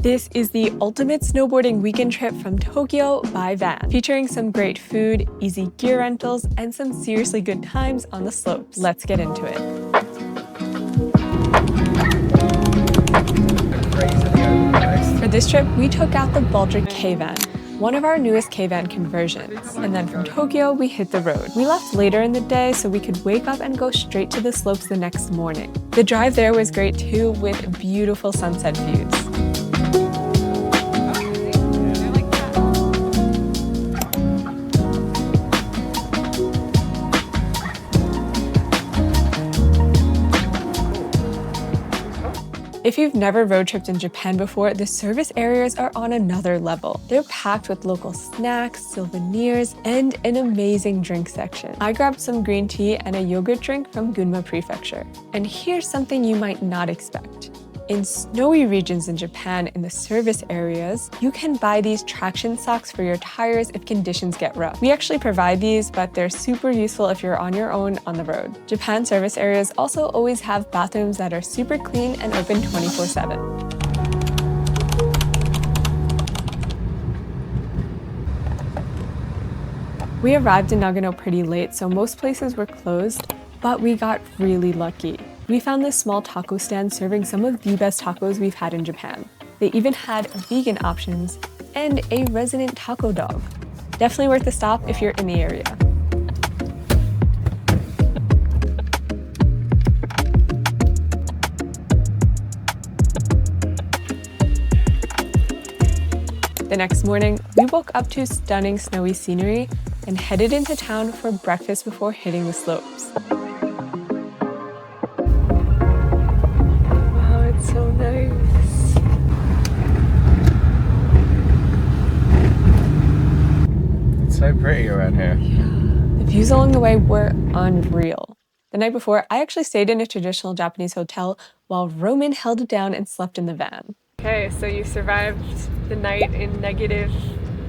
This is the ultimate snowboarding weekend trip from Tokyo by van, featuring some great food, easy gear rentals, and some seriously good times on the slopes. Let's get into it. For this trip, we took out the Baldrik K van, one of our newest K-van conversions. And then from Tokyo, we hit the road. We left later in the day so we could wake up and go straight to the slopes the next morning. The drive there was great too, with beautiful sunset views. If you've never road tripped in Japan before, the service areas are on another level. They're packed with local snacks, souvenirs, and an amazing drink section. I grabbed some green tea and a yogurt drink from Gunma Prefecture. And here's something you might not expect. In snowy regions in Japan, in the service areas, you can buy these traction socks for your tires if conditions get rough. We actually provide these, but they're super useful if you're on your own on the road. Japan service areas also always have bathrooms that are super clean and open 24/7. We arrived in Nagano pretty late, so most places were closed, but we got really lucky. We found this small taco stand serving some of the best tacos we've had in Japan. They even had vegan options and a resident taco dog. Definitely worth a stop if you're in the area. The next morning, we woke up to stunning snowy scenery and headed into town for breakfast before hitting the slopes. So nice. It's so pretty around here. Yeah. The views along the way were unreal. The night before, I actually stayed in a traditional Japanese hotel while Roman held it down and slept in the van. Okay, so you survived the night in negative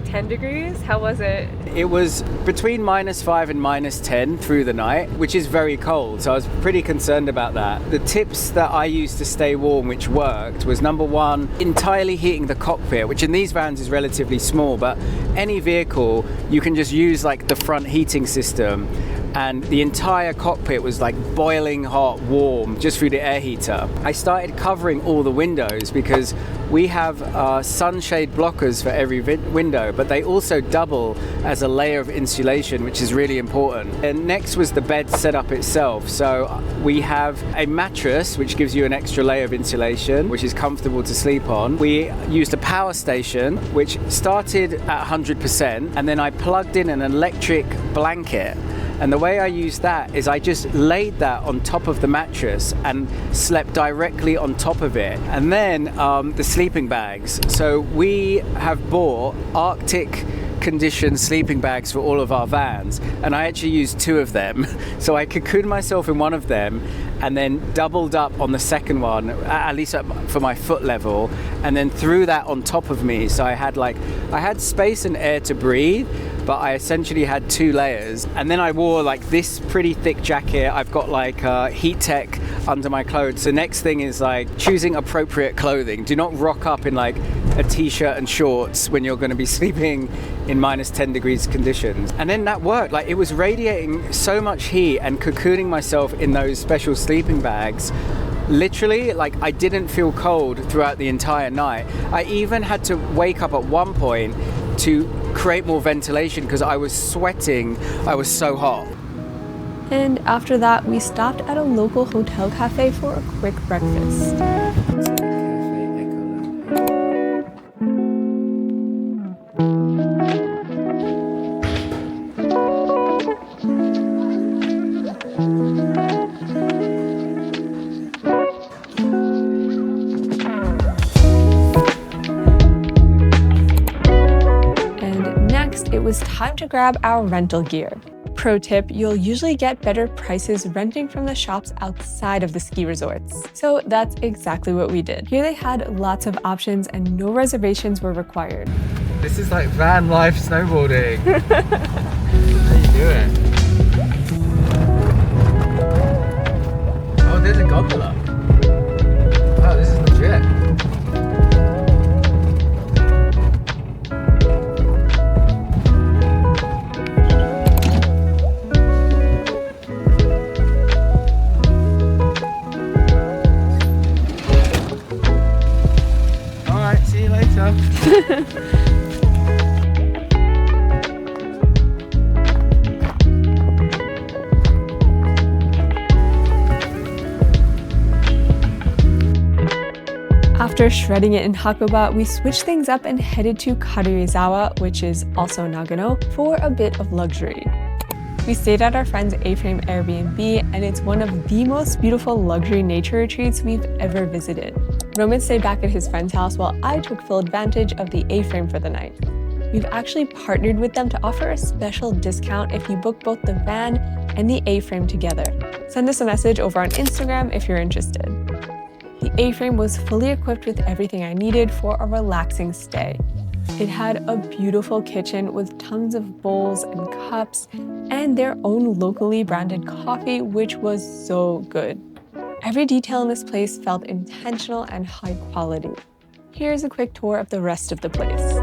10 degrees. How was it? It was between -5 and -10 through the night, which is very cold, so I was pretty concerned about that. The tips that I used to stay warm, which worked, was number one, entirely heating the cockpit, which in these vans is relatively small, but any vehicle, you can just use like the front heating system, and the entire cockpit was like boiling hot, warm, just through the air heater. I started covering all the windows because we have sunshade blockers for every window, but they also double as a layer of insulation, which is really important. And next was the bed setup itself. So we have a mattress, which gives you an extra layer of insulation, which is comfortable to sleep on. We used a power station, which started at 100%, and then I plugged in an electric blanket. And the way I used that is I just laid that on top of the mattress and slept directly on top of it. And then the sleeping bags. So we have bought Arctic condition sleeping bags for all of our vans, and I actually used 2 of them. So I cocooned myself in one of them and then doubled up on the second one, at least for my foot level, and then threw that on top of me. So I had space and air to breathe, but I essentially had 2 layers. And then I wore like this pretty thick jacket. I've got like heat tech under my clothes. The next thing is like choosing appropriate clothing. Do not rock up in like a t-shirt and shorts when you're going to be sleeping in -10 degrees conditions. And then that worked. Like, it was radiating so much heat, and cocooning myself in those special sleeping bags, literally, like, I didn't feel cold throughout the entire night. I even had to wake up at one point to create more ventilation because I was sweating. I was so hot. And after that, we stopped at a local hotel cafe for a quick breakfast. It was time to grab our rental gear. Pro tip, you'll usually get better prices renting from the shops outside of the ski resorts. So that's exactly what we did. Here they had lots of options and no reservations were required. This is like van life snowboarding. How you doing? Oh, there's a gondola. Oh, this is legit. go. After shredding it in Hakuba, we switched things up and headed to Karuizawa, which is also Nagano, for a bit of luxury. We stayed at our friend's A-frame Airbnb, and it's one of the most beautiful luxury nature retreats we've ever visited. Roman stayed back at his friend's house while I took full advantage of the A-frame for the night. We've actually partnered with them to offer a special discount if you book both the van and the A-frame together. Send us a message over on Instagram if you're interested. The A-frame was fully equipped with everything I needed for a relaxing stay. It had a beautiful kitchen with tons of bowls and cups and their own locally branded coffee, which was so good. Every detail in this place felt intentional and high quality. Here's a quick tour of the rest of the place.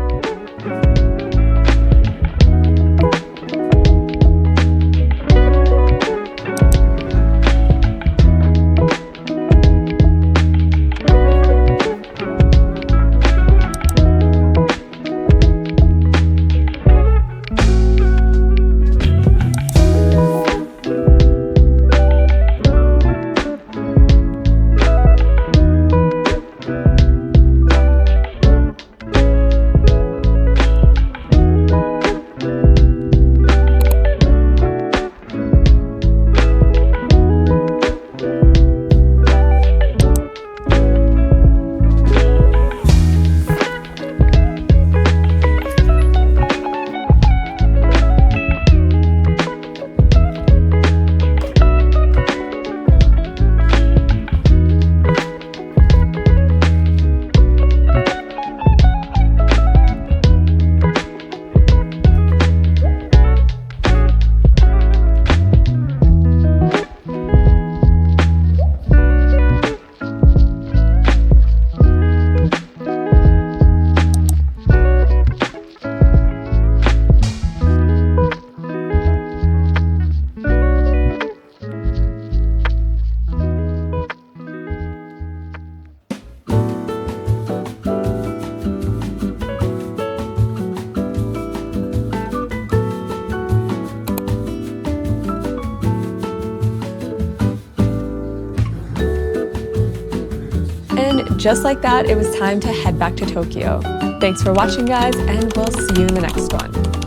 And just like that, it was time to head back to Tokyo. Thanks for watching, guys, and we'll see you in the next one.